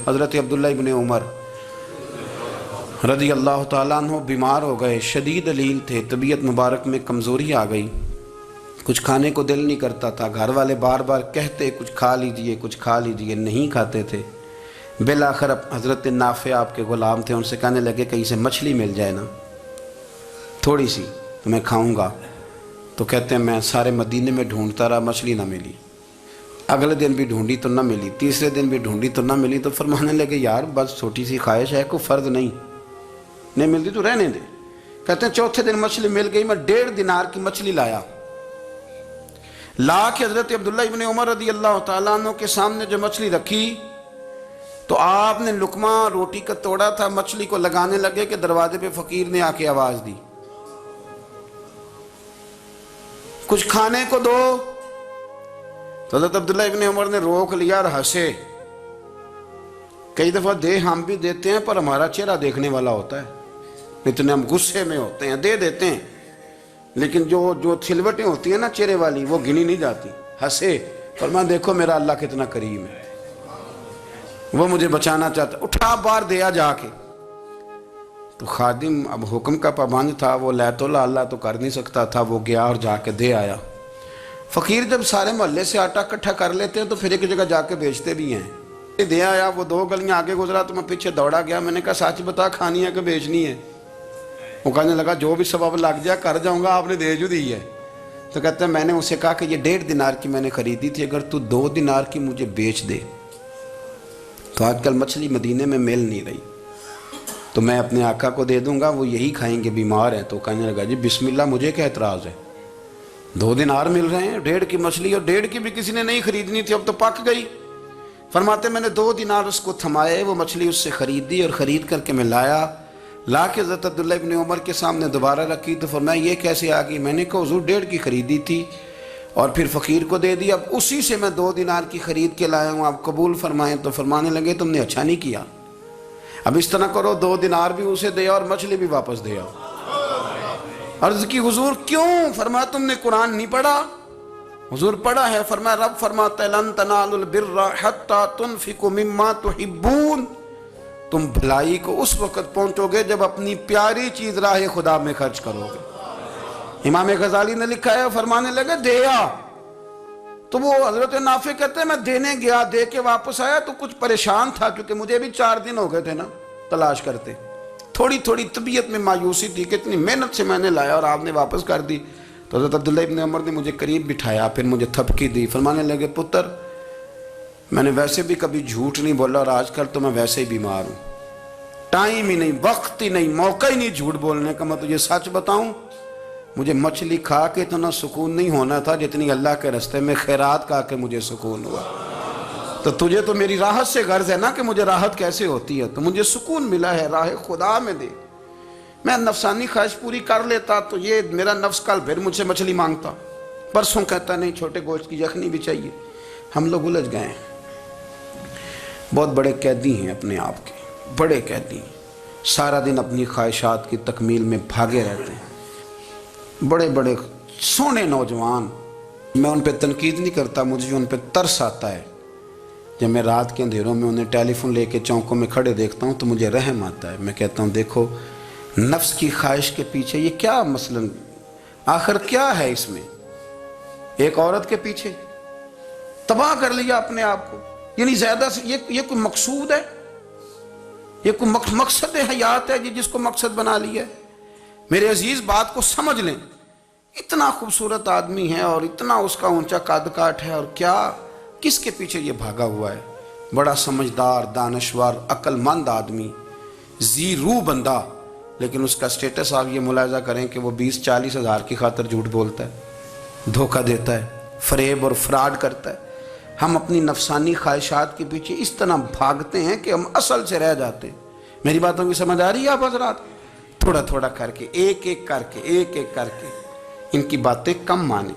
حضرت عبداللہ ابن عمر رضی اللہ تعالیٰ عنہ بیمار ہو گئے، شدید علیل تھے، طبیعت مبارک میں کمزوری آ گئی، کچھ کھانے کو دل نہیں کرتا تھا، گھر والے بار بار کہتے کچھ کھا لیجئے کچھ کھا لیجئے، نہیں کھاتے تھے۔ بالآخر حضرت نافع آپ کے غلام تھے، ان سے کہنے لگے کہیں سے مچھلی مل جائے نا تھوڑی سی تو میں کھاؤں گا۔ تو کہتے ہیں میں سارے مدینے میں ڈھونڈتا رہا، مچھلی نہ ملی، اگلے دن بھی ڈھونڈی تو نہ ملی، تیسرے دن بھی ڈھونڈی تو نہ ملی، تو فرمانے لگے یار بس چھوٹی سی خواہش ہے، کوئی فرض نہیں ملتی تو رہنے دے۔ کہتے ہیں چوتھے دن مچھلی مل گئی، میں 1.5 دینار کی مچھلی لایا، لا کے حضرت عبداللہ ابن عمر رضی اللہ تعالیٰ عنہ کے سامنے جو مچھلی رکھی تو آپ نے لقمہ روٹی کا توڑا تھا، مچھلی کو لگانے لگے کہ دروازے پہ فقیر نے آ کے آواز دی کچھ کھانے کو دو۔ تو حضرت عبداللہ ابن عمر نے روک لیا اور ہنسے۔ کئی دفعہ دے ہم بھی دیتے ہیں پر ہمارا چہرہ دیکھنے والا ہوتا ہے، اتنے ہم غصے میں ہوتے ہیں دے دیتے ہیں، لیکن جو چھلوٹیں ہوتی ہیں نا چہرے والی وہ گنی نہیں جاتی۔ ہنسے، فرمایا دیکھو میرا اللہ کتنا کریم ہے، وہ مجھے بچانا چاہتا، اٹھا بار دیا جا کے۔ تو خادم اب حکم کا پابند تھا، وہ لیت اللہ تو کر نہیں سکتا تھا، وہ گیا اور جا کے دے آیا۔ فقیر جب سارے محلے سے آٹا اکٹھا کر لیتے ہیں تو پھر ایک جگہ جا کے بیچتے بھی ہیں۔ دے آیا، وہ 2 گلیاں آگے گزرا تو میں پیچھے دوڑا گیا، میں نے کہا سچ بتا کھانی ہے کہ بیچنی ہے؟ وہ کہنے لگا جو بھی سبب لگ جائے کر جاؤں گا، آپ نے دے جو دی ہے۔ تو کہتے ہیں میں نے اسے کہا کہ یہ 1.5 دینار کی میں نے خریدی تھی، اگر تو 2 دینار کی مجھے بیچ دے تو آج کل مچھلی مدینے میں مل نہیں رہی، تو میں اپنے آقا کو دے دوں گا، وہ یہی کھائیں گے، بیمار ہیں۔ تو کہنے لگا جی بسم اللہ، مجھے کیا اعتراض ہے، 2 دینار مل رہے ہیں، 1.5 کی مچھلی، اور 1.5 کی بھی کسی نے نہیں خریدنی تھی، اب تو پک گئی۔ فرماتے میں نے 2 دینار اس کو تھمائے، وہ مچھلی اس سے خریدی اور خرید کر کے میں لا کے حضرت عبداللہ ابن عمر کے سامنے دوبارہ رکھی۔ تو فرمایا یہ کیسے آ گئی؟ میں نے کہا حضور 1.5 کی خریدی تھی اور پھر فقیر کو دے دی، اب اسی سے میں 2 دینار کی خرید کے لایا ہوں، آپ قبول فرمائیں۔ تو فرمانے لگے تم نے اچھا نہیں کیا، اب اس طرح کرو 2 دینار بھی اسے دے اور مچھلی بھی واپس دے آؤ۔ عرض کی حضور کیوں؟ فرمایا تم نے قرآن نہیں پڑھا؟ حضور پڑھا ہے۔ فرمایا رب فرماتا ہے لن تنالوا البر حتی تنفقوا مما تحبون، تم بھلائی کو اس وقت پہنچو گے جب اپنی پیاری چیز راہ خدا میں خرچ کرو گے۔ امام غزالی نے لکھا ہے، فرمانے لگے دیا، تو وہ حضرت نافع کہتے ہیں میں دینے گیا، دے کے واپس آیا تو کچھ پریشان تھا، کیونکہ مجھے بھی 4 دن ہو گئے تھے نا تلاش کرتے، تھوڑی طبیعت میں مایوسی تھی کہ اتنی محنت سے میں نے لایا اور آپ نے واپس کر دی۔ تو حضرت عبداللہ ابن عمر نے مجھے قریب بٹھایا، پھر مجھے تھپکی دی، فرمانے لگے پتر میں نے ویسے بھی کبھی جھوٹ نہیں بولا اور آج کل تو میں ویسے ہی بیمار ہوں، ٹائم ہی نہیں، وقت ہی نہیں، موقع ہی نہیں جھوٹ بولنے کا۔ میں تجھے سچ بتاؤں، مجھے مچھلی کھا کے اتنا سکون نہیں ہونا تھا جتنی اللہ کے راستے میں خیرات کھا کے مجھے سکون ہوا۔ تو تجھے تو میری راحت سے غرض ہے نا کہ مجھے راحت کیسے ہوتی ہے، تو مجھے سکون ملا ہے، راہ خدا میں دے۔ میں نفسانی خواہش پوری کر لیتا تو یہ میرا نفس کل پھر مجھ سے مچھلی مانگتا، پرسوں کہتا نہیں چھوٹے گوشت کی یخنی بھی چاہیے۔ ہم لوگ الجھ گئے ہیں، بہت بڑے قیدی ہیں اپنے آپ کے، بڑے قیدی ہیں، سارا دن اپنی خواہشات کی تکمیل میں بھاگے رہتے ہیں، بڑے بڑے سونے نوجوان۔ میں ان پہ تنقید نہیں کرتا، مجھے ان پہ ترس آتا ہے۔ جب میں رات کے اندھیروں میں انہیں ٹیلی فون لے کے چوکوں میں کھڑے دیکھتا ہوں تو مجھے رحم آتا ہے۔ میں کہتا ہوں دیکھو نفس کی خواہش کے پیچھے یہ کیا مثلاً آخر کیا ہے اس میں؟ ایک عورت کے پیچھے تباہ کر لیا اپنے آپ کو، یعنی زیادہ سے یہ کوئی مقصود ہے؟ یہ کوئی مقصد حیات ہے جس کو مقصد بنا لیا ہے؟ میرے عزیز بات کو سمجھ لیں، اتنا خوبصورت آدمی ہے اور اتنا اس کا اونچا قد کاٹ ہے، اور کیا کس کے پیچھے یہ بھاگا ہوا ہے؟ بڑا سمجھدار، دانشور، عقل مند آدمی، ذی روح بندہ، لیکن اس کا سٹیٹس آپ یہ ملاحظہ کریں کہ وہ 20-40 ہزار کی خاطر جھوٹ بولتا ہے، دھوکہ دیتا ہے، فریب اور فراڈ کرتا ہے۔ ہم اپنی نفسانی خواہشات کے پیچھے اس طرح بھاگتے ہیں کہ ہم اصل سے رہ جاتے ہیں۔ میری باتوں کی سمجھ آ رہی ہے آپ حضرات؟ تھوڑا تھوڑا کر کے، ایک ایک کر کے ان کی باتیں کم مانیں۔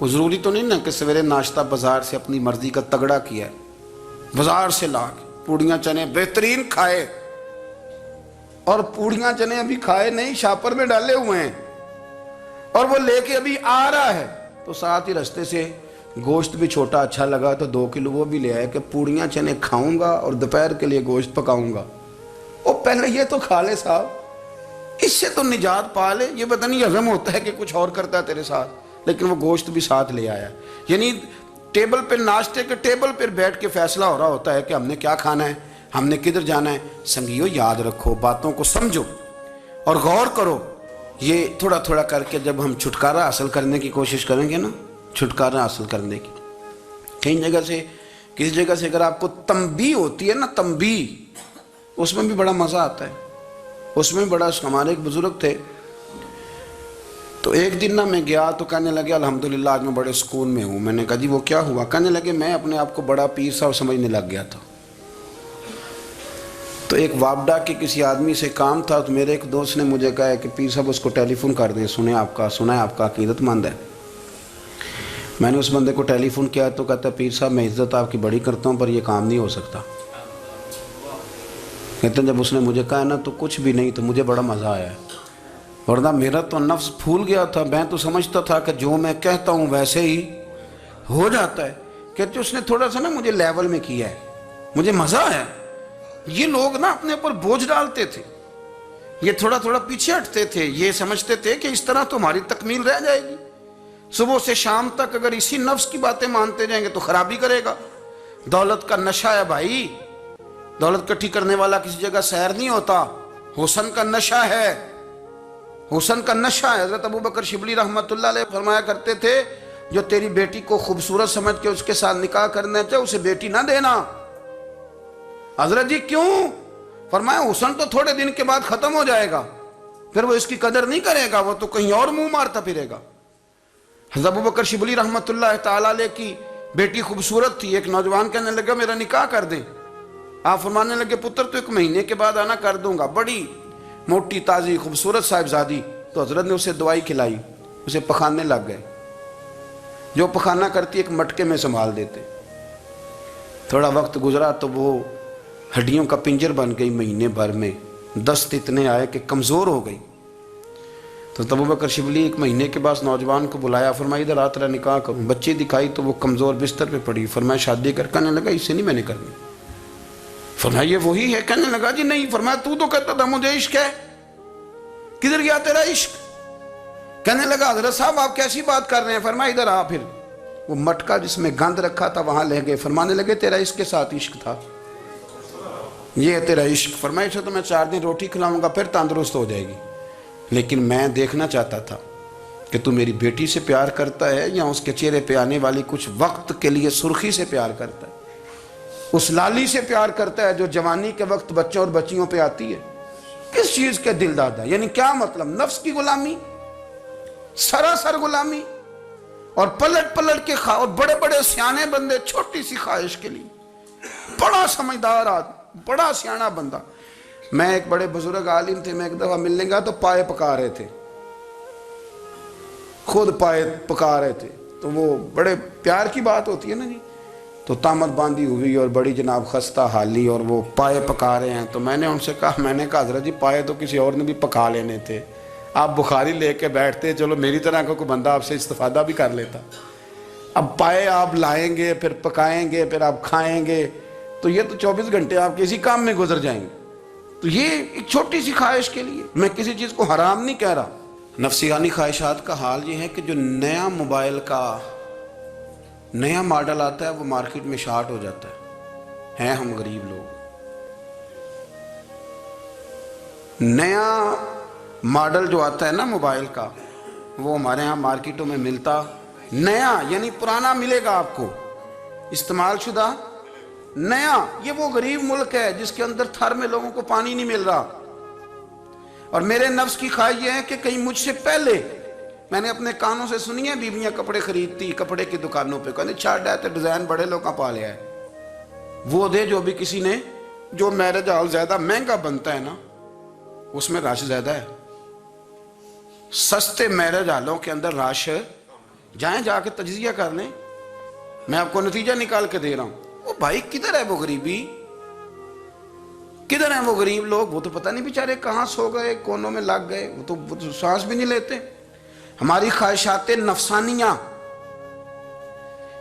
وہ ضروری تو نہیں نا کہ سویرے ناشتہ بازار سے اپنی مرضی کا تگڑا کیا ہے، بازار سے لا کے پوڑیاں چنے بہترین کھائے، اور پوڑیاں چنے ابھی کھائے نہیں، شاپر میں ڈالے ہوئے ہیں، اور وہ لے کے ابھی آ رہا ہے تو ساتھ ہی رستے سے गोश्त भी छोटा अच्छा लगा तो 2 किलो वो भी ले आए कि पूड़ियाँ चने खाऊंगा और दोपहर के लिए गोश्त पकाऊंगा। ओ पहले ये तो खा ले साहब, इससे तो निजात पा ले। ये पता नहीं हजम होता है कि कुछ और करता है तेरे साथ, लेकिन वो गोश्त भी साथ ले आया। यानी टेबल पे, नाश्ते के टेबल पर बैठ के फैसला हो रहा होता है कि हमने क्या खाना है, हमने किधर जाना है। संगियो याद रखो, बातों को समझो और गौर करो। ये थोड़ा थोड़ा करके जब हम छुटकारा हासिल करने की कोशिश करेंगे ना, छुटकारा हासिल करने की, कई जगह से, किसी जगह से अगर आपको तंबी होती है ना, तंबी, उसमें भी बड़ा मज़ा आता है। उसमें बड़ा, हमारे एक बुजुर्ग थे, तो एक दिन ना मैं गया तो कहने लगे अल्हम्दुलिल्लाह आज मैं बड़े सुकून में हूँ। मैंने कहा जी वो क्या हुआ? कहने लगे मैं अपने आप को बड़ा पीर साहब समझने लग गया था। तो एक वापडा के किसी आदमी से काम था, तो मेरे एक दोस्त ने मुझे कहा कि पीर साहब उसको टेलीफोन कर दें, सुना है आपका अकीदतमंद है। मैंने उस बंदे को टेलीफोन किया तो कहता पीर साहब मैं इज़्ज़त आपकी बड़ी करता हूँ पर यह काम नहीं हो सकता। कहते जब उसने मुझे कहा ना तो कुछ भी नहीं, तो मुझे बड़ा मज़ा आया, वरना मेरा तो नफ्स फूल गया था। मैं तो समझता था कि जो मैं कहता हूँ वैसे ही हो जाता है। कहते उसने थोड़ा सा ना मुझे लेवल में किया है, मुझे मज़ा आया। ये लोग ना अपने ऊपर बोझ डालते थे, ये थोड़ा थोड़ा पीछे हटते थे, ये समझते थे कि इस तरह तो हमारी तकमील रह जाएगी। सुबह से शाम तक अगर इसी नफ्स की बातें मानते जाएंगे तो खराबी करेगा। दौलत का नशा है भाई, दौलत इकट्ठी करने वाला किसी जगह सैर नहीं होता। हुस्न का नशा है, हुस्न का नशा है। हज़रत अबू बकर शिबली रहमतुल्लाह अलैह फरमाया करते थे जो तेरी बेटी को खूबसूरत समझ के उसके साथ निकाह करना चाहे उसे बेटी ना देना। हजरत जी क्यों? फरमाया हुस्न तो थोड़े दिन के बाद खत्म हो जाएगा, फिर वो इसकी कदर नहीं करेगा, वो तो कहीं और मुंह मारता फिरेगा। हज़रत अबू बकर शिबली रहमतुल्लाह ताला अलैह की बेटी खूबसूरत थी। एक नौजवान कहने लगा मेरा निकाह कर दें। आप फरमाने लगे पुत्र तो 1 महीने के बाद आना, कर दूंगा। बड़ी मोटी ताज़ी खूबसूरत साहिबजादी। तो हजरत ने उसे दवाई खिलाई, उसे पखाने लग गए। जो पखाना करती एक मटके में संभाल देते। थोड़ा वक्त गुजरा तो वो हड्डियों का पिंजर बन गई। महीने भर में दस्त इतने आए कि कमज़ोर हो गई। तो अबू बकर शिबली 1 महीने के बाद नौजवान को बुलाया, फरमाया इधर आ तेरा निकाह करूँ। बच्ची दिखाई तो वो कमज़ोर बिस्तर पे पड़ी। फरमाया शादी कर। कहने लगा इससे नहीं मैंने करनी। फरमाया ये वही है? कहने लगा जी नहीं। फरमाया तू तो कहता था मुझे इश्क है, किधर गया तेरा इश्क? कहने लगा हजरत साहब आप कैसी बात कर रहे हैं? फरमाया इधर आ। फिर वो मटका जिसमें गंद रखा था वहां ले गए। फरमाने लगे तेरा इसके साथ इश्क था, ये है तेरा इश्क। फरमाया इसे तो मैं 4 दिन रोटी खिलाऊंगा फिर तंदुरुस्त हो जाएगी, लेकिन मैं देखना चाहता था कि तू मेरी बेटी से प्यार करता है या उसके चेहरे पे आने वाली कुछ वक्त के लिए सुर्खी से प्यार करता है, उस लाली से प्यार करता है जो जवानी के वक्त बच्चों और बच्चियों पे आती है। किस चीज के दिल दादा? यानी क्या मतलब? नफ्स की गुलामी, सरासर गुलामी। और पलट पलट के खा, और बड़े बड़े सियाने बंदे छोटी सी ख्वाहिश के लिए। बड़ा समझदार आदमी, बड़ा सियाना बंदा। मैं एक बड़े बुजुर्ग आलिम थे, मैं एक दफा मिलने गया तो पाए पका रहे थे, खुद पाए पका रहे थे। तो वो बड़े प्यार की बात होती है ना जी। तो तामत बांधी हुई और बड़ी जनाब खस्ता हाली, और वो पाए पका रहे हैं। तो मैंने उनसे कहा, मैंने कहा हजरत जी पाए तो किसी और ने भी पका लेने थे, आप बुखारी लेके बैठते, चलो मेरी तरह का कोई बंदा आपसे इस्तेफादा भी कर लेता। अब पाए आप लाएंगे, फिर पकाएंगे, फिर आप खाएंगे, तो ये तो 24 घंटे आप किसी काम में गुजर जाएंगे। तो ये एक छोटी सी ख्वाहिश के लिए, मैं किसी चीज़ को हराम नहीं कह रहा। नफसियानी ख्वाहिशात का हाल ये है कि जो नया मोबाइल का नया मॉडल आता है वो मार्केट में शार्ट हो जाता है हम गरीब लोग। नया मॉडल जो आता है ना मोबाइल का, वो हमारे यहाँ मार्केटों में मिलता नया, यानी पुराना मिलेगा आपको, इस्तेमाल शुदा नया। ये वो गरीब मुल्क है जिसके अंदर थर में लोगों को पानी नहीं मिल रहा। और मेरे नफ्स की ख्वाहिश ये है कि कहीं मुझसे पहले, मैंने अपने कानों से सुनी है बीबियां कपड़े खरीदती कपड़े की दुकानों पे, कहते छाड़ है तो डिजाइन बड़े लोग का पा लिया है, वो दे जो भी किसी ने। जो मैरिज हॉल ज्यादा महंगा बनता है ना उसमें रश ज्यादा है। सस्ते मैरिज हॉलों के अंदर रश, जाएं जाके तजिया कर लें, मैं आपको नतीजा निकाल के दे रहा हूं। वो भाई किधर है वो गरीबी, किधर है वो गरीब लोग? वो तो पता नहीं बेचारे कहां सो गए, कोनों में लग गए, वो तो सांस भी नहीं लेते। हमारी ख्वाहिशात नफसानियां,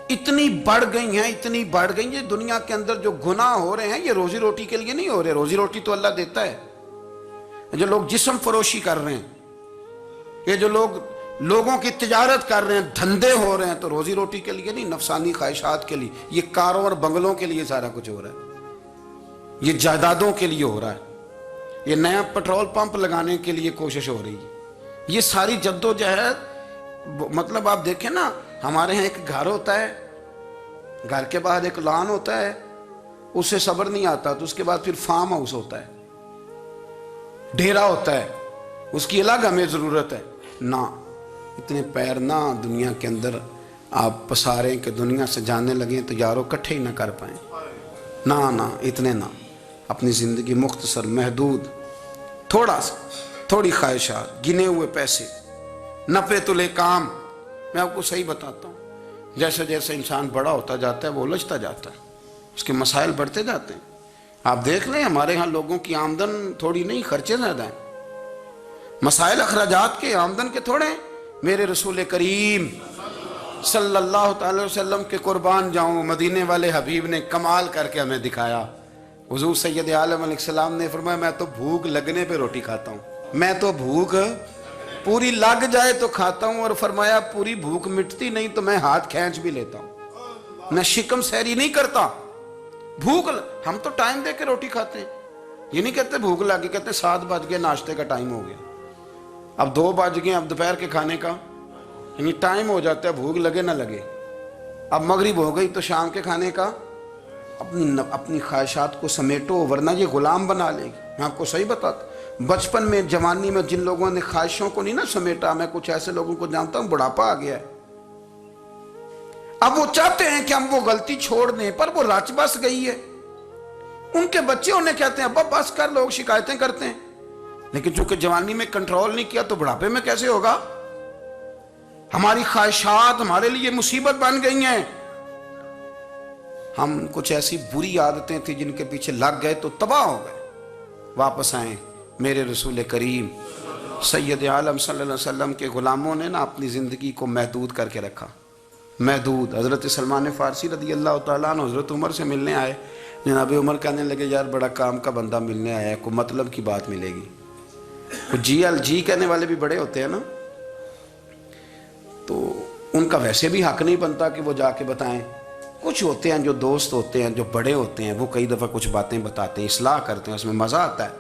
इतनी बढ़ गई हैं, इतनी बढ़ गई हैं। दुनिया के अंदर जो गुनाह हो रहे हैं ये रोजी रोटी के लिए नहीं हो रहे। रोजी रोटी तो अल्लाह देता है। जो लोग जिस्म फरोशी कर रहे हैं, ये जो लोगों की तिजारत कर रहे हैं, धंधे हो रहे हैं, तो रोजी रोटी के लिए नहीं, नफसानी ख्वाहिशात के लिए। ये कारों और बंगलों के लिए सारा कुछ हो रहा है, ये जायदादों के लिए हो रहा है, ये नया पेट्रोल पंप लगाने के लिए कोशिश हो रही है। ये सारी जद्दोजहद, मतलब आप देखें ना, हमारे यहाँ एक घर होता है, घर के बाहर एक लॉन होता है, उससे सब्र नहीं आता, तो उसके बाद फिर फार्म हाउस होता है, डेरा होता है, उसकी अलग हमें जरूरत है ना। इतने पैर ना दुनिया के अंदर आप पसारें कि दुनिया से जाने लगे तो यारों इकट्ठे ही ना कर पाए। ना ना, इतने ना। अपनी ज़िंदगी मुख्तसर, महदूद, थोड़ा सा, थोड़ी ख्वाहिशात, गिने हुए पैसे, नफ़े तुले काम। मैं आपको सही बताता हूँ, जैसे जैसे इंसान बड़ा होता जाता है वो उलझता जाता है, उसके मसाइल बढ़ते जाते हैं। आप देख लें, हमारे यहाँ लोगों की आमदन थोड़ी नहीं, खर्चे ज़्यादा हैं। मसाइल अखराजात के, आमदन के थोड़े हैं। मेरे रसूल करीम सल्लल्लाहु अलैहि वसल्लम के कुर्बान जाऊँ, मदीने वाले हबीब ने कमाल करके हमें दिखाया। हुजूर सैयद आलम अलैहिस्सलाम ने फरमाया, मैं तो भूख लगने पे रोटी खाता हूँ, मैं तो भूख पूरी लग जाए तो खाता हूँ। और फरमाया पूरी भूख मिटती नहीं तो मैं हाथ खींच भी लेता हूँ, मैं शिकम सहरी नहीं करता। भूख, हम तो टाइम दे के रोटी खाते हैं, ये नहीं कहते भूख लगी, कहते 7 बज गए, नाश्ते का टाइम हो गया, अब 2 बज गए, अब दोपहर के खाने का, यानी टाइम हो जाता है, भूख लगे ना लगे। अब मगरिब हो गई तो शाम के खाने का। अपनी ख्वाहिशात को समेटो, वरना ये गुलाम बना लेगी। मैं आपको सही बताता, बचपन में, जवानी में जिन लोगों ने ख्वाहिशों को नहीं ना समेटा, मैं कुछ ऐसे लोगों को जानता हूं, बुढ़ापा आ गया है। अब वो चाहते हैं कि हम वो गलती छोड़ दें, पर वो रच बस गई है। उनके बच्चे उन्हें कहते हैं अब्बा बस कर, लोग शिकायतें करते हैं, लेकिन चूंकि जवानी में कंट्रोल नहीं किया तो बुढ़ापे में कैसे होगा। हमारी ख्वाहिशात हमारे लिए मुसीबत बन गई हैं। हम कुछ ऐसी बुरी आदतें थी जिनके पीछे लग गए तो तबाह हो गए। वापस आए, मेरे रसूल करीम सैयद आलम सल्लल्लाहु अलैहि वसल्लम के गुलामों ने ना अपनी ज़िंदगी को महदूद करके रखा। महदूद। हज़रत सलमान फ़ारसी रज़ी अल्लाह तआला अन्हु हज़रत उमर से मिलने आए। जनाब उमर कहने लगे, यार बड़ा काम का बंदा मिलने आया है, कोई मतलब की बात मिलेगी। कुछ जी कहने वाले भी बड़े होते हैं ना, तो उनका वैसे भी हक नहीं बनता कि वो जाके बताएं। कुछ होते हैं जो दोस्त होते हैं, जो बड़े होते हैं, वो कई दफ़ा कुछ बातें बताते हैं, इस्लाह करते हैं, उसमें मज़ा आता है।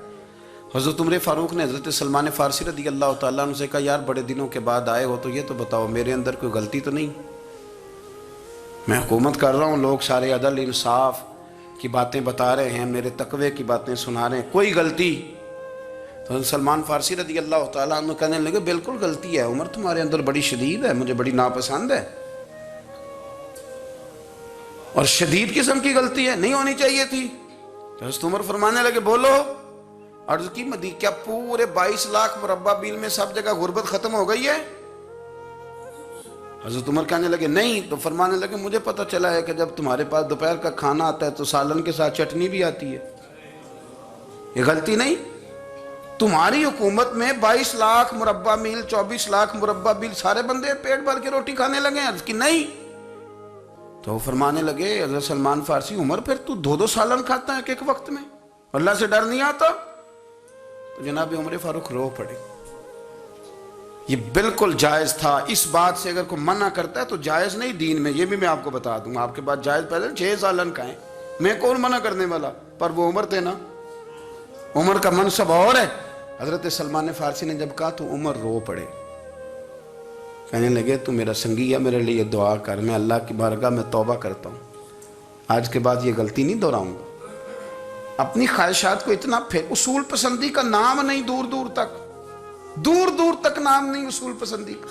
हज़रत उमर फ़ारूक ने हज़रत सलमान फ़ारसी रज़ी अल्लाह तआला अन्हु से कहा, यार बड़े दिनों के बाद आए हो तो ये तो बताओ मेरे अंदर कोई गलती तो नहीं। मैं हुकूमत कर रहा हूँ, लोग सारे अदल इंसाफ की बातें बता रहे हैं, मेरे तकवे की बातें सुना रहे हैं, कोई गलती? तो सलमान फ़ारसी रज़ी अल्लाह तआला अन्हु कहने लगे, बिल्कुल गलती है उमर, तुम्हारे अंदर बड़ी शदीद है, मुझे बड़ी नापसंद है, और शदीद किस्म की गलती है, नहीं होनी चाहिए थी। तो उमर फरमाने लगे, बोलो। अर्ज़ की, मदी क्या पूरे 22 लाख मुरब्बा मील में सब जगह गुर्बत खत्म हो गई है? हज़रत उमर कहने लगे नहीं। तो फरमाने लगे, मुझे पता चला है कि जब तुम्हारे पास दोपहर का खाना आता है तो सालन के साथ चटनी भी आती है, ये गलती नहीं? तुम्हारी हुकूमत में 22 लाख मुरब्बा मील, 24 लाख मुरब्बा मील सारे बंदे पेट भर के रोटी खाने लगे हैं। अर्ज़ की नहीं। तो फरमाने लगे हज़रत सलमान फ़ारसी, उमर फिर तू 2-2 सालन खाता है एक वक्त में, अल्लाह से डर नहीं आता? तो जनाब उमर फारूक रो पड़े। ये बिल्कुल जायज़ था। इस बात से अगर कोई मना करता है तो जायज़ नहीं दीन में, ये भी मैं आपको बता दूंगा। आपके पास जायज़ पहले 6 सालन का है, मैं कौन मना करने वाला, पर वो उमर थे ना, उमर का मनसब और है। हज़रत सलमान फ़ारसी ने जब कहा तो उमर रो पड़े, कहने लगे तू मेरा संगी है, मेरे लिए दुआ कर, मैं अल्लाह की बारगाह में तौबा करता हूँ, आज के बाद ये गलती नहीं दोहराऊंगा। अपनी ख्वाहिशात को इतना फिर, उसूल पसंदी का नाम नहीं, दूर दूर तक नाम नहीं उसूल पसंदी का।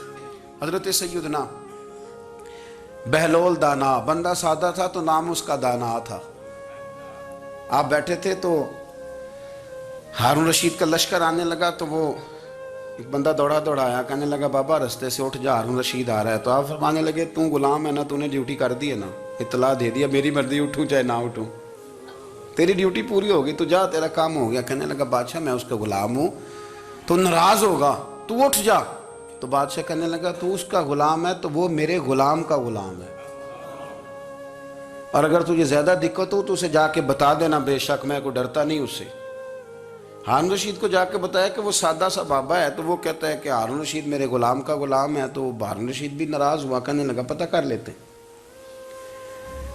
हज़रत सैयदना बहलोल दाना, बंदा सादा था तो नाम उसका दाना था। आप बैठे थे तो हारून रशीद का लश्कर आने लगा, तो वो एक बंदा दौड़ा आया, कहने लगा बाबा रास्ते से उठ जा, हारून रशीद आ रहा है। तो आप फरमाने लगे तू गुलाम है ना, तूने ड्यूटी कर दी है ना, इतला दे दिया, मेरी मर्जी उठूँ चाहे ना उठूँ, तेरी ड्यूटी पूरी होगी, तू जा, तेरा काम हो गया। कहने लगा बादशाह मैं उसका गुलाम हूँ, तो नाराज़ होगा, तू उठ जा। तो बादशाह कहने लगा तू उसका गुलाम है तो वो मेरे गुलाम का गुलाम है। اور اگر تجھے زیادہ دقت ہو تو اسے جا کے بتا دینا، بے شک میں کوئی ڈرتا نہیں اس سے۔ ہارون رشید کو جا کے بتایا کہ وہ سادہ سا بابا ہے، تو وہ کہتا ہے کہ ہارون رشید میرے غلام کا غلام ہے، تو ہارون رشید بھی ناراض ہوا، کہنے لگا پتہ کر لیتے ہیں۔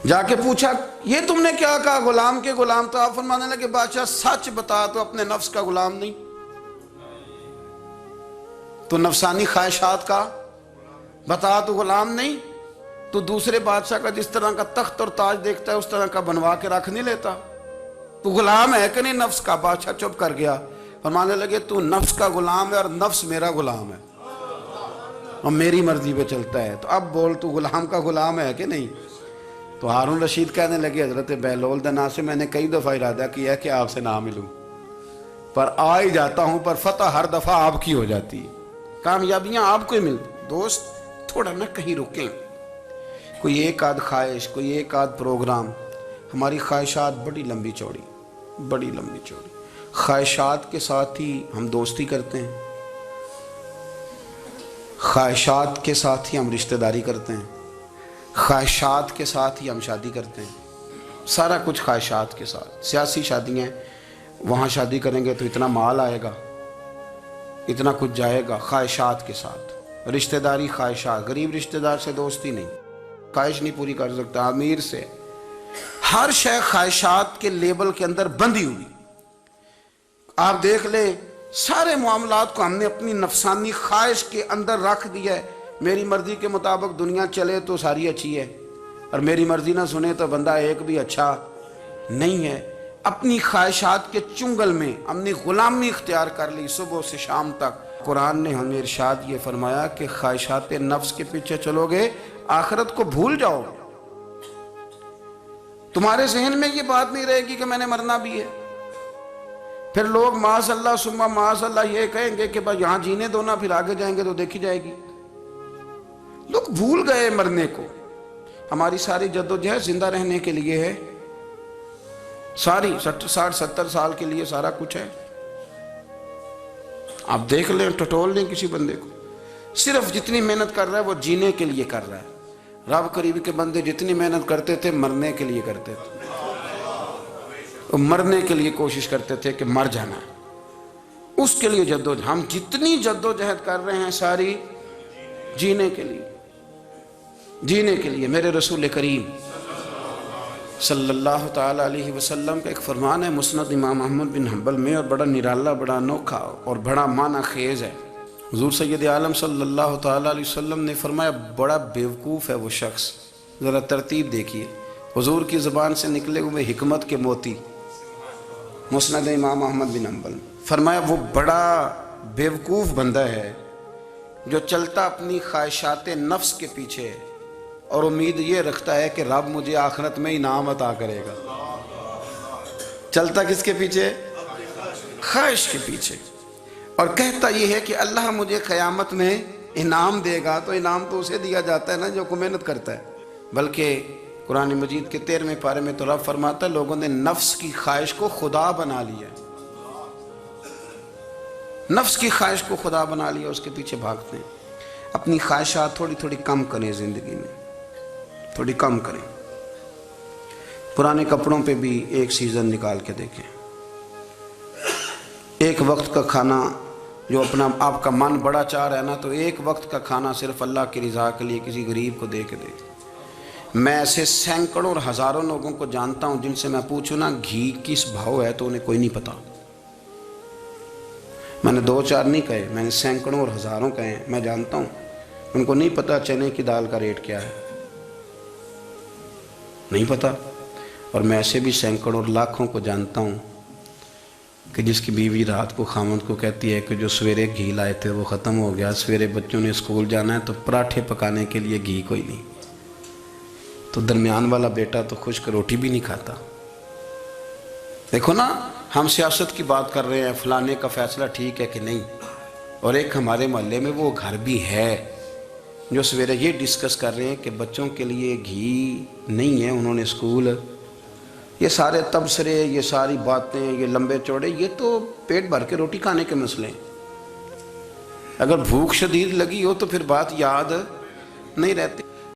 جا کے پوچھا یہ تم نے کیا کہا، غلام کے غلام؟ تو آپ فرمانے لگے بادشاہ سچ بتا تو اپنے نفس کا غلام نہیں، تو نفسانی خواہشات کا بتا تو غلام نہیں، تو دوسرے بادشاہ کا جس طرح کا تخت اور تاج دیکھتا ہے اس طرح کا بنوا کے رکھ نہیں لیتا، تو غلام ہے کہ نہیں نفس کا؟ بادشاہ چپ کر گیا، فرمانے لگے تو نفس کا غلام ہے اور نفس میرا غلام ہے اور میری مرضی پہ چلتا ہے، تو اب بول تو غلام کا غلام ہے کہ نہیں؟ تو ہارون رشید کہنے لگے حضرت بہلول دنا سے میں نے کئی دفعہ ارادہ کیا ہے کہ آپ سے نہ ملوں، پر آ ہی جاتا ہوں، پر فتح ہر دفعہ آپ کی ہو جاتی ہے، کامیابیاں آپ کو ہی ملتی۔ دوست تھوڑا نہ کہیں رکیں، کوئی ایک آدھ خواہش، کوئی ایک آدھ پروگرام، ہماری خواہشات بڑی لمبی چوڑی، بڑی لمبی چوڑی، خواہشات کے ساتھ ہی ہم دوستی کرتے ہیں، خواہشات کے ساتھ ہی ہم رشتہ داری کرتے ہیں، خواہشات کے ساتھ ہی ہم شادی کرتے ہیں، سارا کچھ خواہشات کے ساتھ۔ سیاسی شادیاں وہاں شادی کریں گے تو اتنا مال آئے گا، اتنا کچھ جائے گا، خواہشات کے ساتھ رشتہ داری، خواہشات۔ غریب رشتہ دار سے دوستی نہیں، خواہش نہیں پوری کر سکتا، امیر سے۔ ہر شے خواہشات کے لیبل کے اندر بندھی ہوئی۔ آپ دیکھ لیں سارے معاملات کو ہم نے اپنی نفسانی خواہش کے اندر رکھ دیا ہے، میری مرضی کے مطابق دنیا چلے تو ساری اچھی ہے، اور میری مرضی نہ سنے تو بندہ ایک بھی اچھا نہیں ہے۔ اپنی خواہشات کے چنگل میں ہم نے غلامی اختیار کر لی صبح سے شام تک۔ قرآن نے ہمیں ارشاد یہ فرمایا کہ خواہشات نفس کے پیچھے چلو گے آخرت کو بھول جاؤ گے، تمہارے ذہن میں یہ بات نہیں رہے گی کہ میں نے مرنا بھی ہے۔ پھر لوگ معاذ اللہ ثم معاذ اللہ یہ کہیں گے کہ بھائی یہاں جینے دو نا، پھر آگے جائیں گے تو دیکھی جائے گی۔ لوگ بھول گئے مرنے کو۔ ہماری ساری جدوجہد زندہ رہنے کے لیے ہے، ساری 60-70 سال کے لیے سارا کچھ ہے۔ آپ دیکھ لیں، ٹٹول لیں کسی بندے کو، صرف جتنی محنت کر رہا ہے وہ جینے کے لیے کر رہا ہے۔ رب قریب کے بندے جتنی محنت کرتے تھے مرنے کے لیے کرتے تھے، وہ مرنے کے لیے کوشش کرتے تھے کہ مر جانا ہے، اس کے لیے جدوجہد۔ ہم جتنی جدوجہد کر رہے ہیں ساری جینے کے لیے، جینے کے لیے۔ میرے رسول کریم صلی اللہ تعالیٰ علیہ وسلم کا ایک فرمان ہے مسند امام احمد بن حنبل میں، اور بڑا نرالا، بڑا انوکھا اور بڑا معنی خیز ہے۔ حضور سید عالم صلی اللہ تعالیٰ علیہ وسلم نے فرمایا بڑا بیوقوف ہے وہ شخص، ذرا ترتیب دیکھیے، حضور کی زبان سے نکلے ہوئے حکمت کے موتی، مسند امام احمد بن حنبل۔ فرمایا وہ بڑا بیوقوف بندہ ہے جو چلتا اپنی خواہشات نفس کے پیچھے اور امید یہ رکھتا ہے کہ رب مجھے آخرت میں انعام عطا کرے گا۔ چلتا کس کے پیچھے؟ خواہش کے پیچھے، اور کہتا یہ ہے کہ اللہ مجھے قیامت میں انعام دے گا، تو انعام تو اسے دیا جاتا ہے نا جو کوئی محنت کرتا ہے۔ بلکہ قرآن مجید کے 13ویں پارے میں تو رب فرماتا ہے لوگوں نے نفس کی خواہش کو خدا بنا لیا، نفس کی خواہش کو خدا بنا لیا، اس کے پیچھے بھاگتے ہیں۔ اپنی خواہشات تھوڑی تھوڑی کم کریں، زندگی میں تھوڑی کم کریں۔ پرانے کپڑوں پہ بھی ایک سیزن نکال کے دیکھیں، ایک وقت کا کھانا جو اپنا آپ کا من بڑا چاہ رہا ہے نا، تو ایک وقت کا کھانا صرف اللہ کی رضا کے لیے کسی غریب کو دے کے دیکھیں۔ میں ایسے سینکڑوں اور ہزاروں لوگوں کو جانتا ہوں جن سے میں پوچھوں نا گھی کس بھاؤ ہے تو انہیں کوئی نہیں پتا۔ میں نے 2-4 نہیں کہے، میں نے سینکڑوں اور ہزاروں کہے ہیں، میں جانتا ہوں ان کو نہیں پتا چنے کی دال کا ریٹ کیا ہے، نہیں پتا۔ اور میں ایسے بھی سینکڑوں اور لاکھوں کو جانتا ہوں کہ جس کی بیوی رات کو خامند کو کہتی ہے کہ جو سویرے گھی لائے تھے وہ ختم ہو گیا، سویرے بچوں نے اسکول جانا ہے تو پراٹھے پکانے کے لیے گھی کوئی نہیں، تو درمیان والا بیٹا تو خشک روٹی بھی نہیں کھاتا۔ دیکھو نا، ہم سیاست کی بات کر رہے ہیں، فلانے کا فیصلہ ٹھیک ہے کہ نہیں، اور ایک ہمارے محلے میں وہ گھر بھی ہے جو سویرے یہ ڈسکس کر رہے ہیں کہ بچوں کے لیے گھی نہیں ہے، انہوں نے اسکول، یہ سارے تبصرے، یہ ساری باتیں، یہ لمبے چوڑے، یہ تو پیٹ بھر کے روٹی کھانے کے مسئلے ہیں۔ اگر بھوک شدید لگی ہو تو پھر بات یاد نہیں رہتی۔